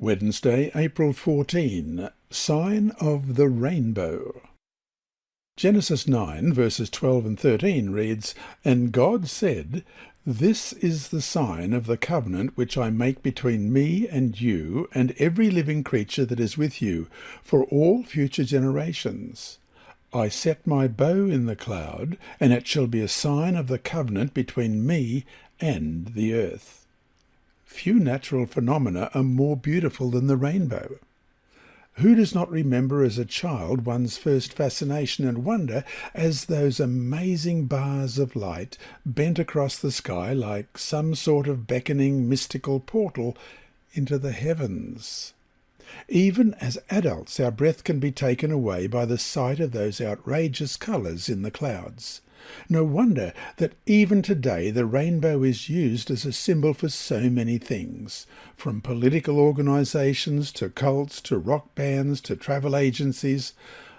Wednesday, April 14. Sign of the Rainbow. Genesis 9, verses 12 and 13 reads, "And God said, This is the sign of the covenant which I make between me and you and every living creature that is with you, for all future generations. I set my bow in the cloud, and it shall be a sign of the covenant between me and the earth." Few natural phenomena are more beautiful than the rainbow. Who does not remember as a child one's first fascination and wonder as those amazing bars of light bent across the sky like some sort of beckoning mystical portal into the heavens? Even as adults, our breath can be taken away by the sight of those outrageous colours in the clouds. No wonder that even today the rainbow is used as a symbol for so many things, from political organisations to cults to rock bands to travel agencies.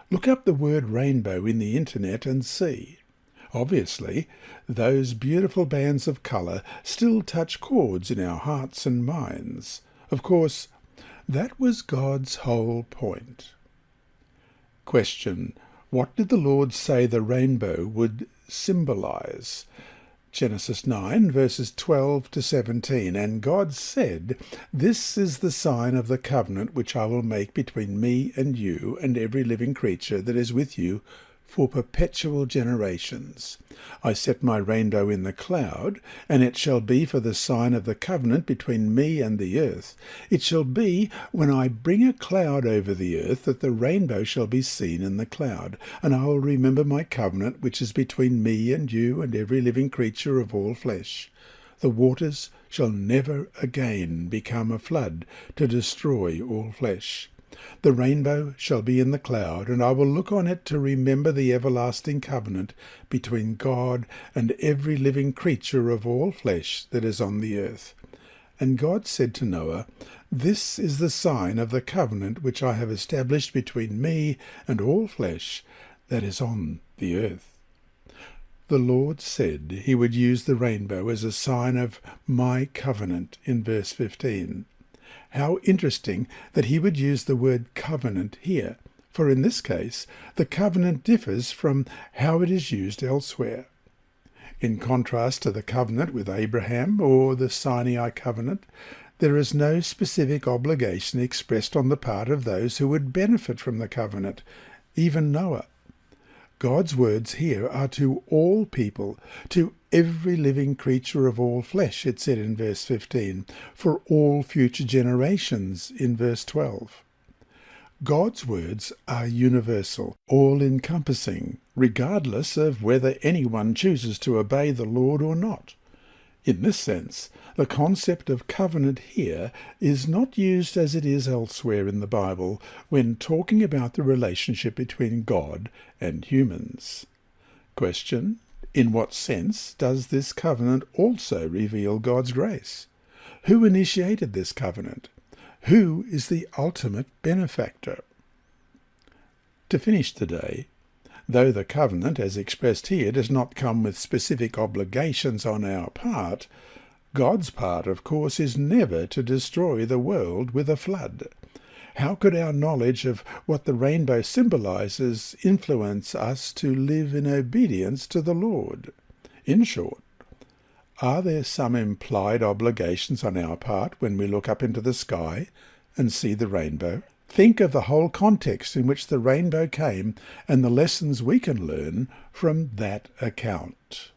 Look up the word rainbow in the internet and see. Obviously, those beautiful bands of colour still touch chords in our hearts and minds. Of course, that was God's whole point. Question: what did the Lord say the rainbow would symbolize? Genesis 9, verses 12 to 17. "And God said, This is the sign of the covenant which I will make between me and you and every living creature that is with you for perpetual generations. I set my rainbow in the cloud, and it shall be for the sign of the covenant between me and the earth. It shall be when I bring a cloud over the earth that the rainbow shall be seen in the cloud. And I will remember my covenant which is between me and you and every living creature of all flesh. The waters shall never again become a flood to destroy all flesh. The rainbow shall be in the cloud, and I will look on it to remember the everlasting covenant between God and every living creature of all flesh that is on the earth. And God said to Noah, This is the sign of the covenant which I have established between me and all flesh that is on the earth." The Lord said he would use the rainbow as a sign of my covenant in verse 15. How interesting that he would use the word covenant here, for in this case the covenant differs from how it is used elsewhere. In contrast to the covenant with Abraham or the Sinai covenant, there is no specific obligation expressed on the part of those who would benefit from the covenant, even Noah. God's words here are to all people, to every living creature of all flesh, it said in verse 15, for all future generations in verse 12. God's words are universal, all-encompassing, regardless of whether anyone chooses to obey the Lord or not. In this sense, the concept of covenant here is not used as it is elsewhere in the Bible when talking about the relationship between God and humans. Question: in what sense does this covenant also reveal God's grace? Who initiated this covenant? Who is the ultimate benefactor? To finish today, though the covenant, as expressed here, does not come with specific obligations on our part, God's part, of course, is never to destroy the world with a flood. How could our knowledge of what the rainbow symbolizes influence us to live in obedience to the Lord? In short, are there some implied obligations on our part when we look up into the sky and see the rainbow? Think of the whole context in which the rainbow came and the lessons we can learn from that account.